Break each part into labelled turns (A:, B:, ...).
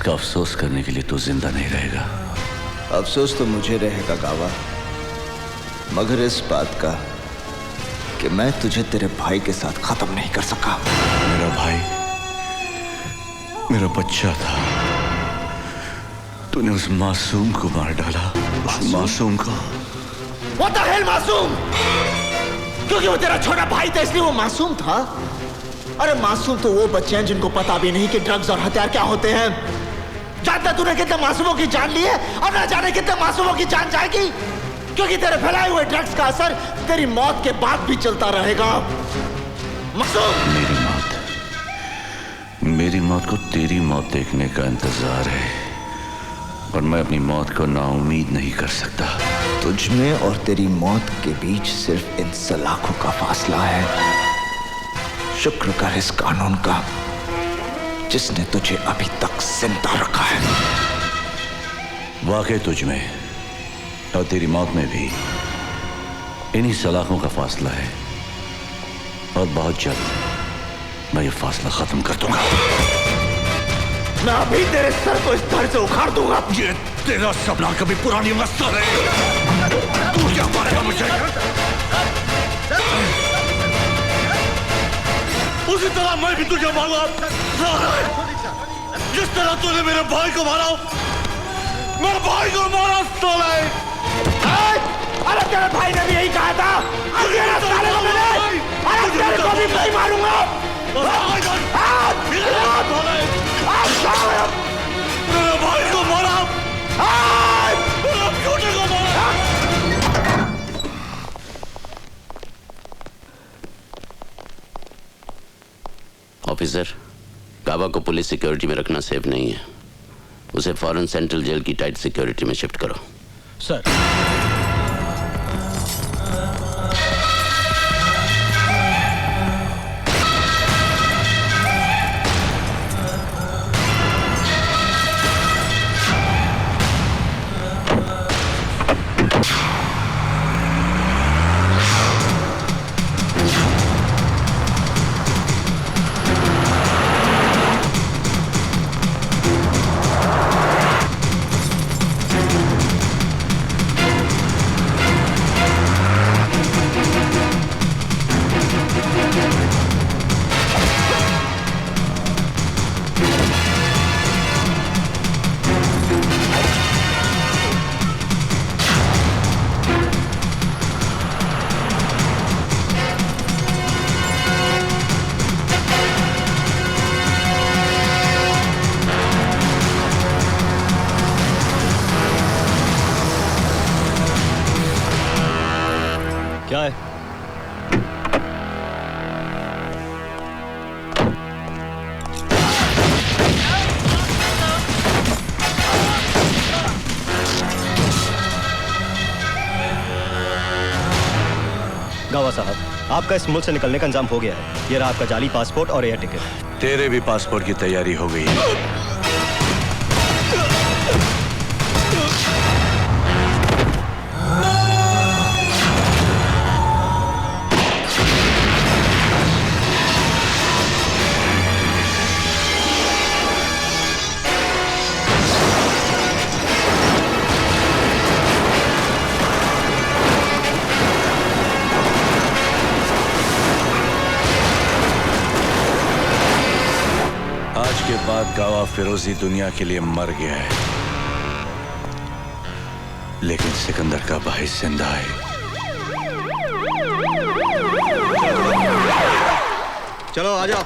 A: जिसका अफसोस करने के लिए तू जिंदा नहीं रहेगा।
B: अफसोस तो मुझे रहेगा गावा, मगर इस बात का कि मैं तुझे तेरे भाई के साथ खत्म नहीं कर सका।
A: मेरा भाई मेरा बच्चा था, तूने उस मासूम को मार डाला। मासूम को?
B: What the hell मासूम? क्योंकि वो तेरा छोटा भाई था इसलिए वो मासूम था? अरे मासूम तो वो बच्चे हैं जिनको पता भी नहीं कि ड्रग्स और हथियार क्या होते हैं। जानता तूने कितने मासूमों की जान ली है और ना जाने कितने मासूमों की जान जाएगी, क्योंकि तेरे फैलाए हुए ड्रग्स का असर तेरी मौत के बाद भी चलता रहेगा। मासूम,
A: मेरी मौत को तेरी मौत देखने का इंतजार है और मैं अपनी मौत को नाउम्मीद नहीं कर सकता।
B: तुझ में और तेरी मौत के बीच सिर्फ इन सलाखों का फासला है। शुक्र कर इस कानून का जिसने तुझे अभी तक जिंदा रखा है।
A: वाकई तुझ में और तेरी मौत में भी इन्हीं सलाखों का फासला है और बहुत जल्द मैं ये फासला खत्म कर दूंगा।
B: मैं अभी तेरे सर को इस धड़ से उखाड़ दूंगा।
A: ये तेरा सपना कभी पूरा नहीं होगा साले। तू क्या मारेगा मुझे? उसी तरह मैं भी तुझे मारूंगा। जिस तरह तूने मेरे भाई को मारा, मेरे भाई को मारा साले।
B: अरे तेरे भाई ने भी यही कहा था। अरे तेरे को भी नहीं मारूंगा।
A: मेरे भाई को मारा, मेरे बेटे को मारा।
C: ऑफिसर, गावा को पुलिस सिक्योरिटी में रखना सेफ नहीं है। उसे फौरन सेंट्रल जेल की टाइट सिक्योरिटी में शिफ्ट करो।
D: सर। क्या है? गावा साहब, आपका इस मुल्क से निकलने का इंतजाम हो गया है। ये रहा आपका जाली पासपोर्ट और एयर टिकट।
A: तेरे भी पासपोर्ट की तैयारी हो गई है। गावा फिरोजी दुनिया के लिए मर गया है, लेकिन सिकंदर का भाई जिंदा है।
D: चलो आ जाओ।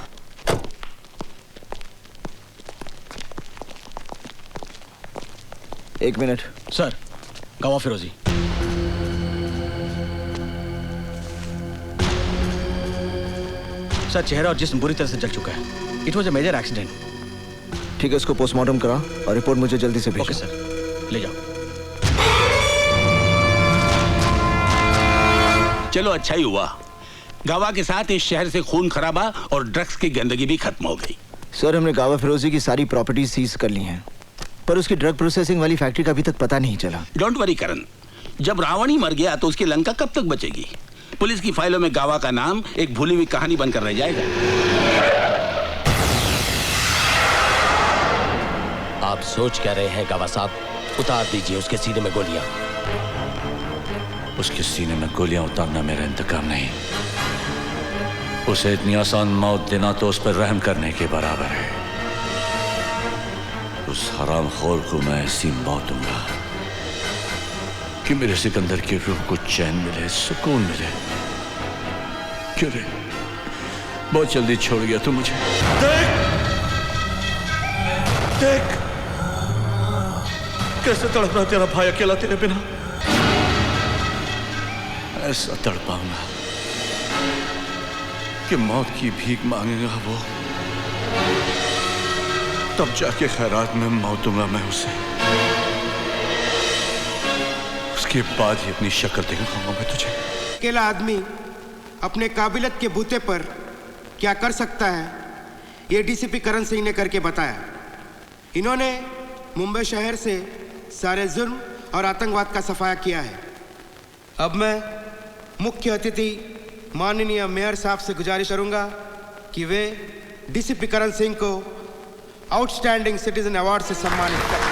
B: एक मिनट।
D: सर, गावा फिरोजी। सर, चेहरा और जिस्म बुरी तरह से जल चुका है। It was a major accident.
B: ठीक है, इसको पोस्टमार्टम करा और रिपोर्ट मुझे जल्दी से भेजो।
D: ओके सर, ले जाओ।
E: चलो अच्छा ही हुआ, गावा के साथ इस शहर से खून खराबा और ड्रग्स की गंदगी भी खत्म हो गई।
B: सर, हमने गावा फिरोजी की सारी प्रॉपर्टी सीज कर ली हैं, पर उसकी ड्रग प्रोसेसिंग वाली फैक्ट्री का अभी तक पता नहीं चला।
E: डोंट वरी करण, जब रावण ही मर गया तो उसकी लंका कब तक बचेगी? पुलिस की फाइलों में गावा का नाम एक भूली हुई कहानी बनकर रह जाएगा।
C: आप
F: आप सोच क्या रहे हैं गावा साहब? उतार दीजिए उसके सीने में गोलियां।
A: उसके सीने में गोलियां उतारना मेरा इंतकाम नहीं, उसे इतनी आसान मौत देना तो उस पर रहम करने के बराबर है। उस हरामखोर को मैं ऐसी मौत दूंगा कि मेरे सिकंदर की रूह को चैन मिले, सुकून मिले। क्यों रे, बहुत जल्दी छोड़ गया तू मुझे। देख देख कैसे तड़प रहा तेरा भाई अकेला तेरे बिना। ऐसा तड़पाऊंगा कि मौत की भीख मांगेगा वो, तब जाके खैरात में मौत दूंगा मैं उसे। उसके बाद ही अपनी शक्ल दिखाऊंगा मैं तुझे।
G: अकेला आदमी अपने काबिलियत के बूते पर क्या कर सकता है, ये डीसीपी करण सिंह ने करके बताया। इन्होंने मुंबई शहर से सारे जुर्म और आतंकवाद का सफाया किया है। अब मैं मुख्य अतिथि माननीय मेयर साहब से गुजारिश करूंगा कि वे डीसीपी करण सिंह को आउटस्टैंडिंग सिटीजन अवार्ड से सम्मानित करें।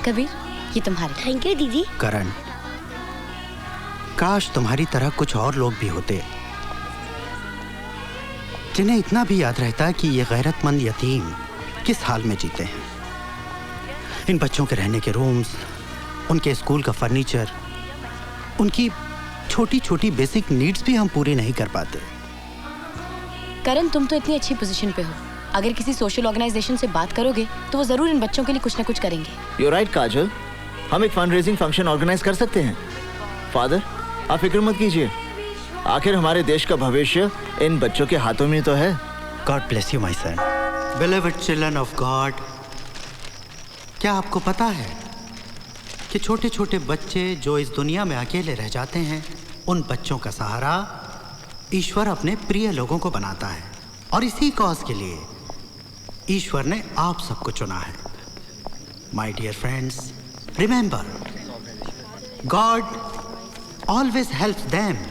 H: कबीर, ये तुम्हारे।
I: थैंक यू दीदी।
J: करण, काश तुम्हारी तरह कुछ और लोग भी होते जिन्हें इतना भी याद रहता कि ये गैरतमंद यतीम किस हाल में जीते हैं। इन बच्चों के रहने के रूम्स, उनके स्कूल का फर्नीचर, उनकी छोटी छोटी बेसिक नीड्स भी हम पूरी नहीं कर पाते।
H: करण, तुम तो इतनी अच्छी पोजीशन पे हो, अगर किसी सोशल ऑर्गेनाइजेशन से बात करोगे तो वो जरूर इन बच्चों के लिए कुछ न कुछ करेंगे।
B: You're right, काजल, हम एक फंड रेजिंग फंक्शन ऑर्गेनाइज कर सकते हैं। फादर, आप फिक्र मत कीजिए, आखिर हमारे देश का भविष्य इन बच्चों के हाथों में तो है।
J: God bless you, my son. Beloved children of God, क्या आपको पता है कि छोटे छोटे बच्चे जो इस दुनिया में अकेले रह जाते हैं, उन बच्चों का सहारा ईश्वर अपने प्रिय लोगों को बनाता है, और इसी कॉज के लिए ईश्वर ने आप सबको चुना है। My dear friends, remember, God always helps them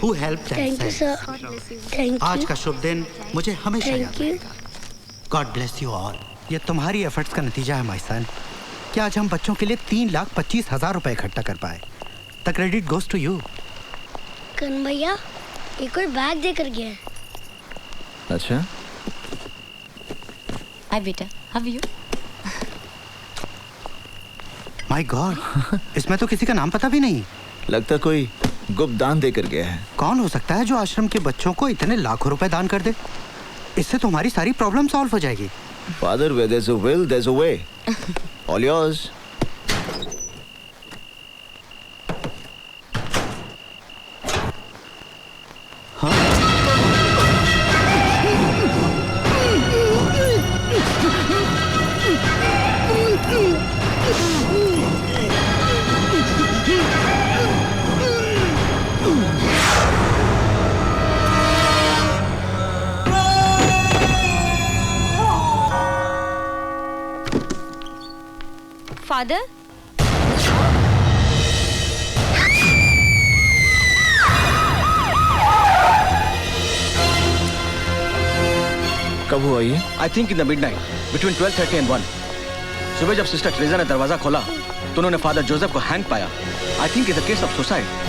J: who help
I: thank you
J: themselves.
I: Sir. Thank you.
J: आज का शुभ दिन मुझे हमेशा याद
I: थैंक यू।
J: रहेगा। God bless you all. ये तुम्हारी एफर्ट्स का नतीजा है माय सन, कि आज हम बच्चों के लिए 3,25,000 रुपए इकट्ठा कर पाए। The credit goes to you.
I: Karan भैया एक और बैग देकर गया है।
B: अच्छा,
H: हाय बेटा, how are you?
J: My God, इसमें तो किसी का नाम पता भी नहीं।
B: लगता कोई गुप्त दान देकर गया है।
J: कौन हो सकता है जो आश्रम के बच्चों को इतने लाखों रुपए दान कर दे? इससे तुम्हारी सारी प्रॉब्लम सॉल्व हो जाएगी।
B: Father, where there's a will, there's a way. All yours.
H: Father,
B: कब हुआ ये?
D: I think in the midnight between 12:30 and 1। सुबह जब सिस्टर ट्रेजा ने दरवाजा खोला तो उन्होंने फादर जोसेफ को हैंग पाया। I think it's a case of suicide.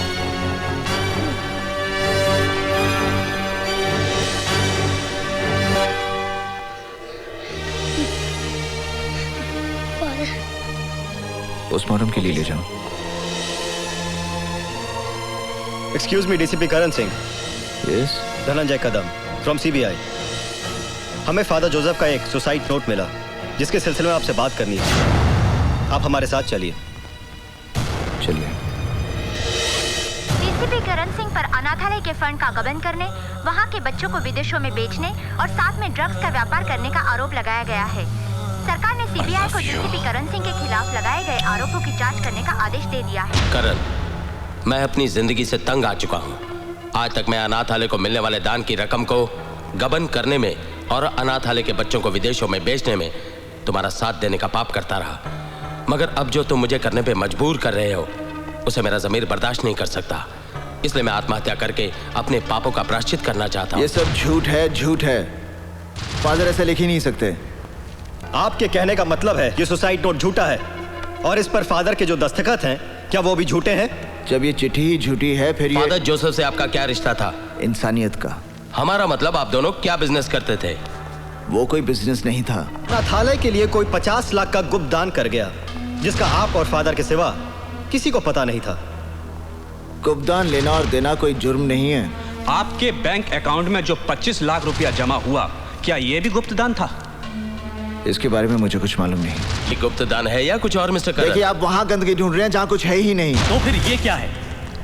B: Postmortem के लिए ले जाओ।
D: Excuse me, DCP Karan Singh.
B: Yes.
D: Dhananjay Kadam from CBI. हमें फादर जोसेफ का एक सुसाइड नोट मिला जिसके सिलसिले में आपसे बात करनी है। आप हमारे साथ चलिए।
B: चलिए।
K: डीसीपी करण सिंह पर अनाथालय के फंड का गबन करने, वहां के बच्चों को विदेशों में बेचने और साथ में ड्रग्स का व्यापार करने का आरोप लगाया गया है। सरकार ने सीबीआई को डीसीपी करण सिंह के खिलाफ लगाए गए आरोपों की जांच करने का आदेश दे दिया है।
F: करण, मैं अपनी जिंदगी से तंग आ चुका हूँ। आज तक मैं अनाथालय को मिलने वाले दान की रकम को गबन करने में और अनाथालय के बच्चों को विदेशों में बेचने में तुम्हारा साथ देने का पाप करता रहा, मगर अब जो तुम मुझे करने पे मजबूर कर रहे हो उसे मेरा ज़मीर बर्दाश्त नहीं कर सकता। इसलिए मैं आत्महत्या करके अपने पापों का प्रायश्चित करना चाहता हूँ।
B: ये सब झूठ है, झूठ है। फादर ऐसे लिख ही नहीं सकते।
L: आपके कहने का मतलब है ये सुसाइड नोट झूठा है और इस पर फादर के जो दस्तखत हैं क्या वो भी झूठे हैं?
B: जब ये चिट्ठी ही झूठी है फिर ये
F: फादर जोसेफ से आपका क्या रिश्ता था?
B: इंसानियत का।
F: हमारा मतलब आप दोनों क्या बिजनेस करते थे?
B: वो कोई बिजनेस नहीं था।
L: अनाथालय के लिए कोई 50 लाख का गुप्त दान कर गया जिसका आप और फादर के सिवा किसी को पता नहीं था।
B: गुप्तदान लेना और देना कोई जुर्म नहीं है।
M: आपके बैंक अकाउंट में जो 25 लाख रुपया जमा हुआ, क्या ये भी गुप्तदान था?
B: इसके बारे में मुझे कुछ मालूम नहीं।
F: ये गुप्तदान है या कुछ और मिस्टर करण?
B: देखिए, आप वहाँ गंदगी ढूंढ रहे हैं जहाँ कुछ है ही नहीं।
N: तो फिर ये क्या है?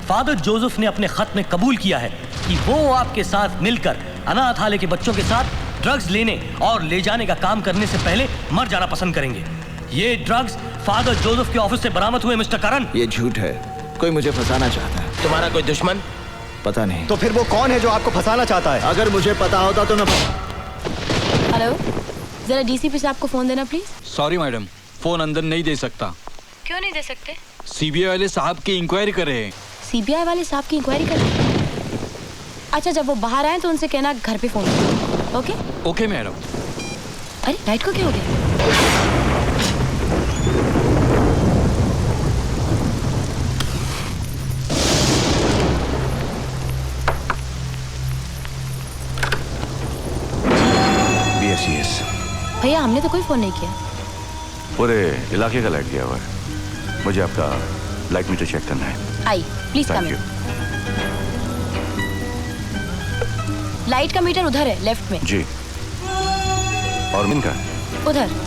N: फादर जोसेफ ने अपने खत में कबूल किया है कि वो आपके साथ मिलकर अनाथालय के बच्चों के साथ ड्रग्स लेने और ले जाने का काम करने से पहले मर जाना पसंद करेंगे। ये ड्रग्स फादर जोसेफ के ऑफिस से बरामद हुए मिस्टर करण।
B: ये झूठ है। कोई मुझे फंसाना चाहता है।
F: तुम्हारा कोई दुश्मन?
B: पता नहीं।
L: तो फिर वो कौन है जो आपको फंसाना चाहता है?
B: अगर मुझे पता होता तो मैं।
H: हेलो, जरा डीसीपी साहब को फोन देना प्लीज।
O: सॉरी मैडम, फोन अंदर नहीं दे सकता।
H: क्यों नहीं दे सकते?
O: सीबीआई वाले साहब की इंक्वायरी कर रहे हैं।
H: सीबीआई वाले साहब की इंक्वायरी कर रहे हैं? अच्छा, जब वो बाहर आए तो उनसे कहना घर पे फोन करो। ओके?
O: Okay madam.
H: अरे लाइट को क्या हो गया? भैया, हमने तो कोई फोन नहीं किया।
P: पूरे इलाके का लाइट गया हुआ है। मुझे आपका लाइट मीटर चेक करना है।
H: आई प्लीज कम इन। लाइट का मीटर उधर है, लेफ्ट में।
P: जी। और मिन का?
H: उधर।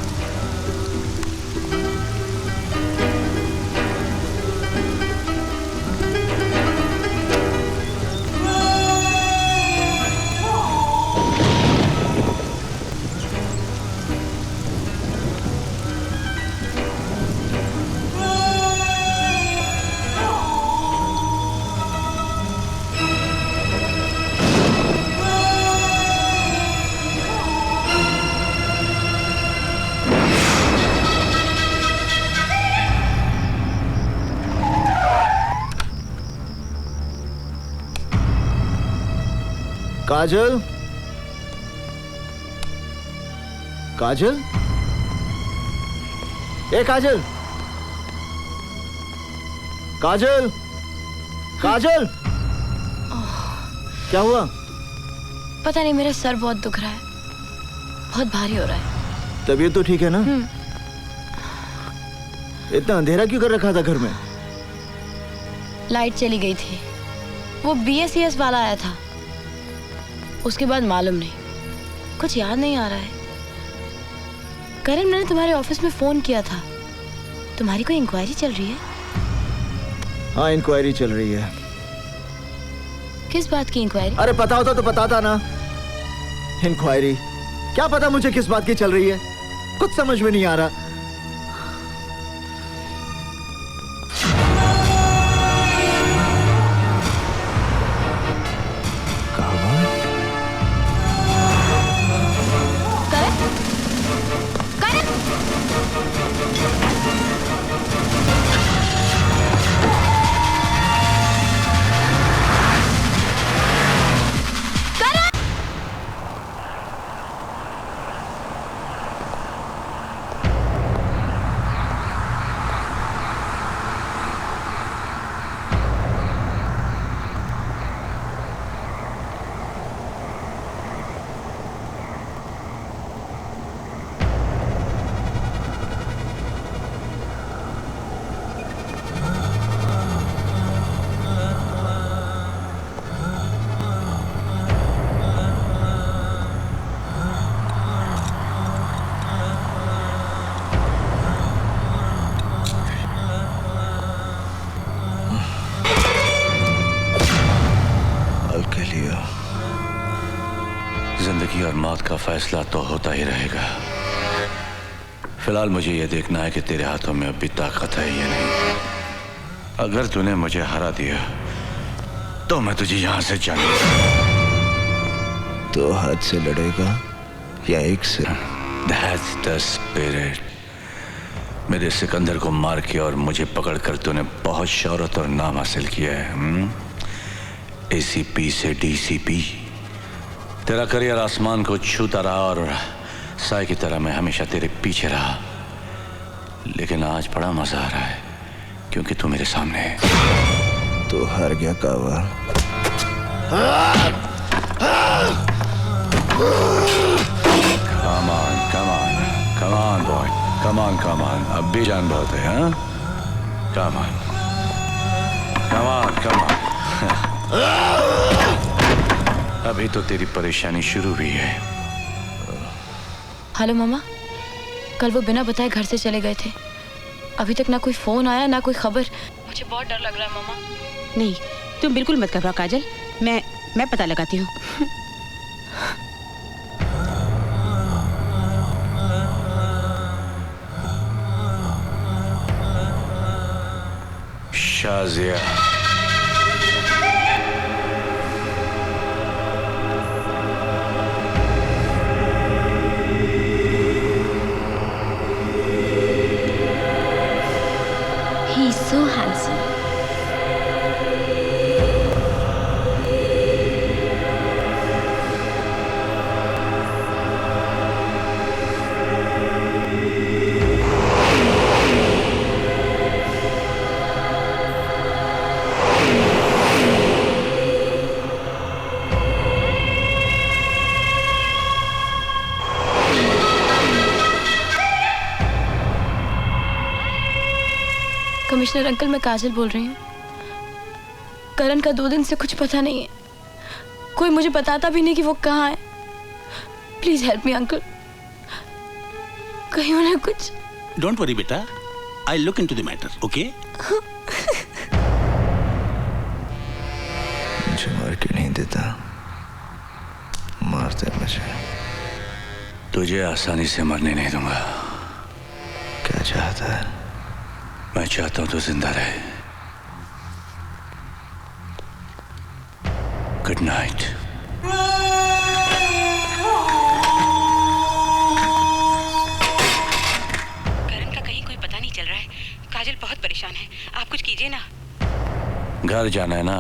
B: काजल, काजल, ए काजल, काजल, काजल, क्या हुआ?
H: पता नहीं, मेरा सर बहुत दुख रहा है, बहुत भारी हो रहा है।
B: तबीयत तो ठीक है ना? इतना अंधेरा क्यों कर रखा था घर में?
H: लाइट चली गई थी। वो BSES वाला आया था, उसके बाद मालूम नहीं, कुछ याद नहीं आ रहा है। करण, मैंने तुम्हारे ऑफिस में फोन किया था। तुम्हारी कोई इंक्वायरी चल रही है?
B: हाँ, इंक्वायरी चल रही है।
H: किस बात की इंक्वायरी?
B: अरे पता होता तो बताता ना। इंक्वायरी क्या पता मुझे किस बात की चल रही है, कुछ समझ में नहीं आ रहा।
A: फैसला तो होता ही रहेगा। फिलहाल मुझे यह देखना है कि तेरे हाथों में अभी ताकत है या नहीं। अगर तूने मुझे हरा दिया तो मैं तुझे यहां से जाने।
B: तो हाथ से लड़ेगा या एक से?
A: That's the spirit। मेरे सिकंदर को मार के और मुझे पकड़कर तूने बहुत शौहरत और नाम हासिल किया है। ACP से DCP। तेरा करियर आसमान को छूता रहा और साए की तरह मैं हमेशा तेरे पीछे रहा। लेकिन आज बड़ा मजा आ रहा है क्योंकि तू मेरे सामने है।
B: तो हार गया कावा।
A: Come on, come on, come on boy, come on, come on। अब भी जान बहुत है, हाँ? Come on, come on, come on। अभी तो तेरी परेशानी शुरू भी है।
H: हेलो मामा, कल वो बिना बताए घर से चले गए थे। अभी तक ना कोई फोन आया ना कोई खबर। मुझे बहुत डर लग रहा है मामा।
Q: नहीं, तुम बिल्कुल मत घबराओ काजल, मैं पता लगाती हूँ।
A: Shazia,
Q: He's so handsome.
H: Commissioner uncle, मैं काजल बोल रही हूँ। करण का 2 दिन से कुछ पता नहीं है। कोई मुझे बताता भी नहीं कि वो कहाँ है। Please help me uncle. कहीं उन्हें कुछ।
E: डोंट वरी बेटा, I look into the matter, okay?
B: मुझे मार क्यों नहीं देता? मारते मुझे।
A: तुझे आसानी से मरने नहीं दूंगा।
B: क्या चाहता है?
A: मैं चाहता हूं तू जिंदा रहे। Good night.
Q: करण का कहीं कोई पता नहीं चल रहा है। काजल बहुत परेशान है, आप कुछ कीजिए ना।
A: घर जाना है ना?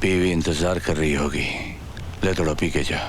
A: बीवी इंतजार कर रही होगी। ले थोड़ा पी के जा।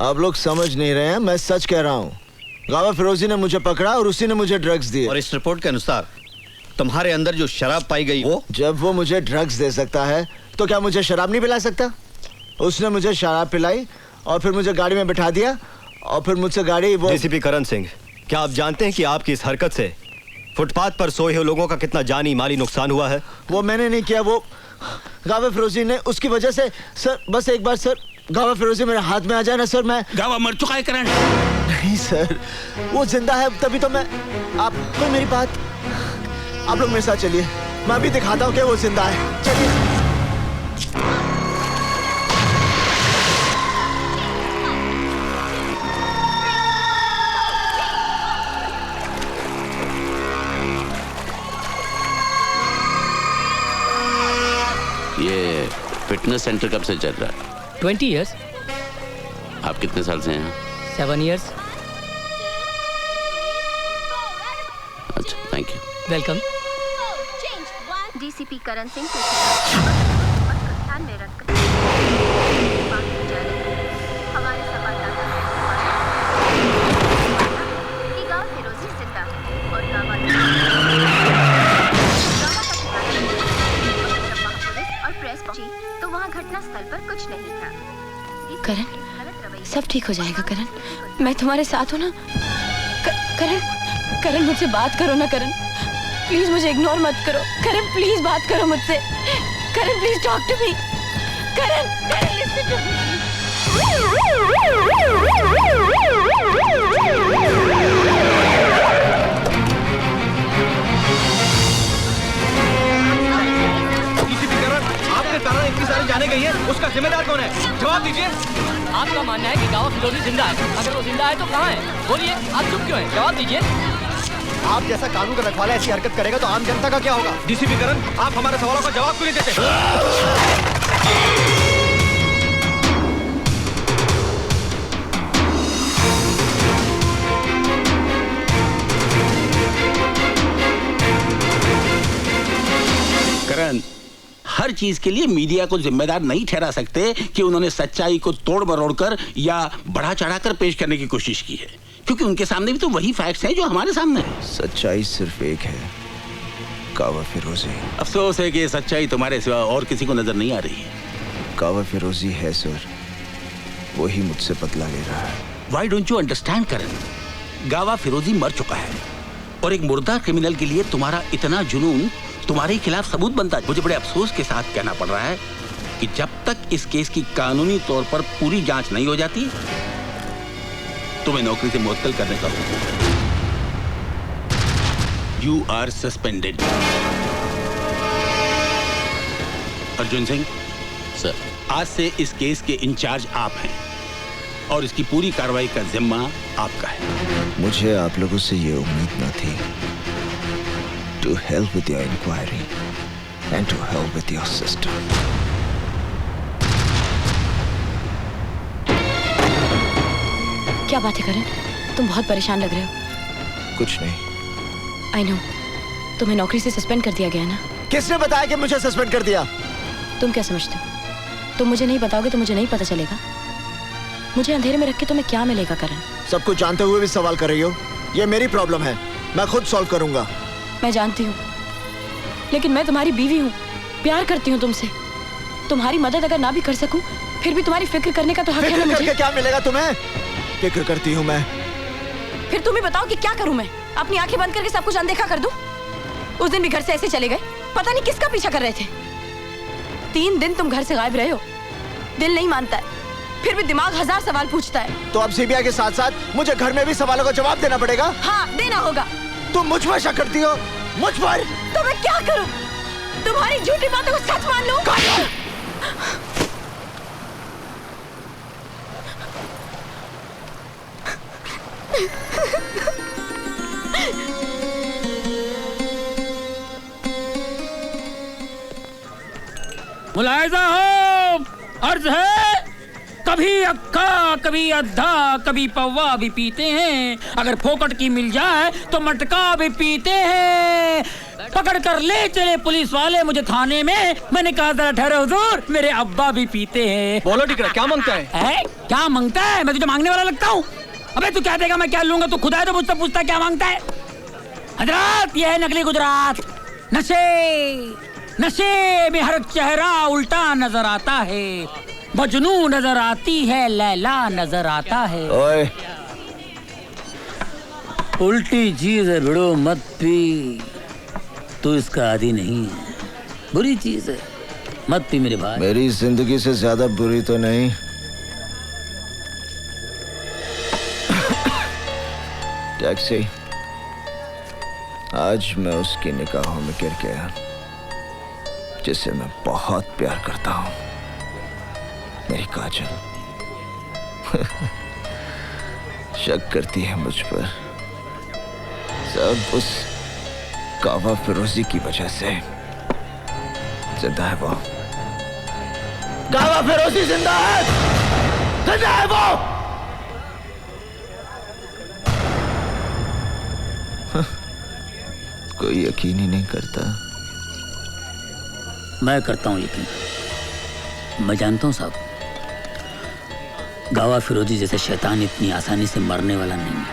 B: आप लोग समझ नहीं रहे हैं, मैं सच कह रहा हूँ। गावा फिरोजी ने मुझे पकड़ा और उसी ने मुझे ड्रग्स दिए।
L: और इस रिपोर्ट के अनुसार तुम्हारे अंदर जो शराब पाई गई वो?
B: जब वो मुझे ड्रग्स दे सकता है तो क्या मुझे शराब नहीं पिला सकता? उसने मुझे शराब पिलाई और फिर मुझे गाड़ी में बिठा दिया और फिर मुझसे गाड़ी वो।
L: डीसीपी करण सिंह, क्या आप जानते हैं कि आपकी इस हरकत से फुटपाथ पर सोए हुए लोगों का कितना जानी माली नुकसान हुआ है?
B: वो मैंने नहीं किया, वो गावा फिरोजी ने। उसकी वजह से सर, बस एक बार सर गावा फिरोजी मेरे हाथ में आ जाए ना सर, मैं।
E: गावा मर चुका है करण।
B: नहीं सर, वो जिंदा है, तभी तो मैं। आप कोई मेरी बात, आप लोग मेरे साथ चलिए, मैं अभी दिखाता हूँ कि वो जिंदा है। चलिए।
C: ये फिटनेस सेंटर कब से चल रहा है?
R: 20 years।
C: आप कितने साल से हैं?
R: 7 years।
C: अच्छा, thank you.
R: Welcome.
K: DCP Karan Singh को ध्यान में रखकर
H: ठीक हो जाएगा करण, मैं तुम्हारे साथ हूँ ना। करण, करण मुझसे बात करो ना करण, प्लीज मुझे इग्नोर मत करो। करण प्लीज बात करो मुझसे। Karan please talk to me. Karan, Karan listen to me.
D: आपके कारण इतनी सारी जाने गई है, उसका जिम्मेदार कौन है? जवाब दीजिए।
N: आपका मानना है कि गावा फिरोजी जिंदा है, अगर वो जिंदा है तो कहाँ है? बोलिए, आप चुप क्यों हैं? जवाब दीजिए।
L: आप जैसा कानून का रखवाला ऐसी हरकत करेगा तो आम जनता का क्या होगा?
D: डीसीपी करण, आप हमारे सवालों का जवाब क्यों नहीं देते?
E: करण, हर चीज के लिए मीडिया को जिम्मेदार नहीं ठहरा सकते कि उन्होंने सच्चाई को तोड़ मरोड़ कर या बढ़ा चढ़ाकर पेश करने की कोशिश की है, क्योंकि उनके सामने भी तो वही फैक्ट्स हैं जो हमारे सामने हैं।
B: सच्चाई सिर्फ एक है, कावा फिरोजी।
E: अफसोस है कि ये सच्चाई तुम्हारे सिवा और किसी को नजर नहीं आ रही है।
B: कावा फिरोजी है सर, वही मुझसे बदला ले रहा है।
E: Why don't you understand करण? गावा फिरोजी मर चुका है और एक मुर्दा क्रिमिनल के लिए तुम्हारा इतना जुनून तुम्हारे खिलाफ सबूत बनता है। मुझे बड़े अफसोस के साथ कहना पड़ रहा है कि जब तक इस केस की कानूनी तौर पर पूरी जांच नहीं हो जाती, तुम्हें नौकरी से मुअत्तल करने का हुक्म। You are suspended। Arjun Singh
C: sir,
E: आज से इस केस के इंचार्ज आप हैं और इसकी पूरी कार्रवाई का जिम्मा आपका है।
B: मुझे आप लोगों से ये उम्मीद न थी। To help with your inquiry and to help with your sister।
H: क्या बात है करण, तुम बहुत परेशान लग रहे हो।
B: कुछ नहीं।
H: आई नो, तुम्हें नौकरी से सस्पेंड कर दिया गया ना?
B: किसने बताया कि मुझे सस्पेंड कर दिया?
H: तुम क्या समझते हो? तुम मुझे नहीं बताओगे तो मुझे नहीं पता चलेगा। मुझे अंधेरे में रख के तुम्हें क्या मिलेगा करण?
B: सब कुछ जानते हुए भी सवाल कर रही हो? ये मेरी प्रॉब्लम है, मैं खुद सॉल्व करूंगा।
H: मैं जानती हूँ, लेकिन मैं तुम्हारी बीवी हूँ, प्यार करती हूँ तुमसे। तुम्हारी मदद अगर ना भी कर सकूं, फिर भी तुम्हारी फिक्र करने का तो हक है ना मुझे।
B: करके क्या मिलेगा तुम्हें? फिक्र करती हूँ मैं।
H: फिर तुम ही बताओ कि क्या करूं मैं? अपनी आंखें बंद करके सब कुछ अनदेखा कर दूं? उस दिन भी घर से ऐसे चले गए, पता नहीं किसका पीछा कर रहे थे। 3 दिन तुम घर से गायब रहे हो, दिल नहीं मानता है, फिर भी दिमाग 1000 सवाल पूछता है।
B: तो अब सीबीआई के साथ साथ मुझे घर में भी सवालों का जवाब देना पड़ेगा?
H: हाँ, देना होगा।
B: तुम मुझ पर शक करती हो? मुझ पर?
H: तो मैं क्या करूं? तुम्हारी झूठी बातों को सच मान लूं?
R: मुलाहिजा हो, अर्ज है, कभी अक्का कभी अद्धा कभी पौवा भी पीते हैं, अगर फोकट की मिल जाए तो मटका भी पीते हैं। पकड़ कर ले चले पुलिस वाले मुझे थाने में, मैंने कहा जरा ठहरो हुजूर, मेरे अब्बा भी पीते हैं।
D: बोलो टिकरा, क्या मांगता है?
R: क्या मांगता है? मैं तुझे मांगने वाला लगता हूँ? अबे तू क्या देगा, मैं क्या लूंगा? तू खुदा है तो मुझसे पूछता क्या मांगता है? हजरात, ये है नकली गुजरात। नशे में हर चेहरा उल्टा नजर आता है, मजनू नजर आती है, लैला नजर आता है।
B: ओए,
R: उल्टी चीज है भिड़ो मत पी, तू इसका आदी नहीं है, बुरी चीज है, मत पी मेरे भाई।
B: मेरी जिंदगी से ज्यादा बुरी तो नहीं। टैक्सी, आज मैं उसकी निगाहों में गिर गया जिसे मैं बहुत प्यार करता हूं, मेरी काजल। शक करती है मुझ पर, सब उस कावा फिरोजी की वजह से। जिंदा है वो, कावा फिरोजी जिंदा है, जिंदा है वो। कोई यकीन ही नहीं करता।
R: मैं करता हूँ यकीन, मैं जानता हूँ साहब, गावा फिरोजी जैसे शैतान इतनी आसानी से मरने वाला नहीं है।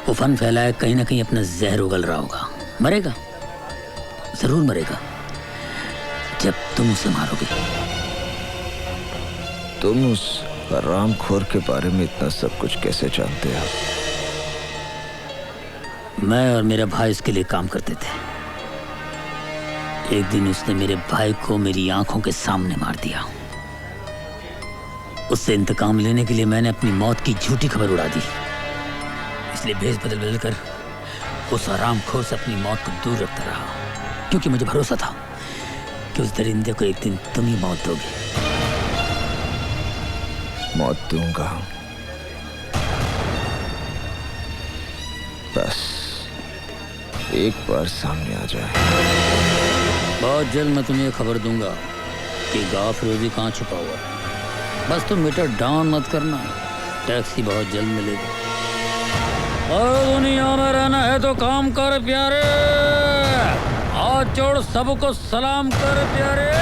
R: वो फन फैलाए कहीं ना कहीं अपना जहर उगल रहा होगा, मरेगा, जरूर मरेगा, जब तुम उसे मारोगे।
B: तुम उस रामखोर के बारे में इतना सब कुछ कैसे जानते हो?
R: मैं और मेरा भाई इसके लिए काम करते थे। एक दिन उसने मेरे भाई को मेरी आंखों के सामने मार दिया। उससे इंतकाम लेने के लिए मैंने अपनी मौत की झूठी खबर उड़ा दी। इसलिए भेष बदल बदल कर उस हरामखोर से अपनी मौत को दूर रखता रहा, क्योंकि मुझे भरोसा था कि उस दरिंदे को एक दिन तुम ही मौत दोगे।
B: मौत दूंगा, बस एक बार सामने आ जाए।
R: बहुत जल्द मैं तुम्हें खबर दूंगा कि गाँव फिरोजी कहाँ छुपा हुआ है। बस तुम मीटर डाउन मत करना, टैक्सी बहुत जल्द मिलेगी। और दुनिया में रहना है तो काम कर प्यारे, हाथ जोड़ सबको सलाम कर प्यारे।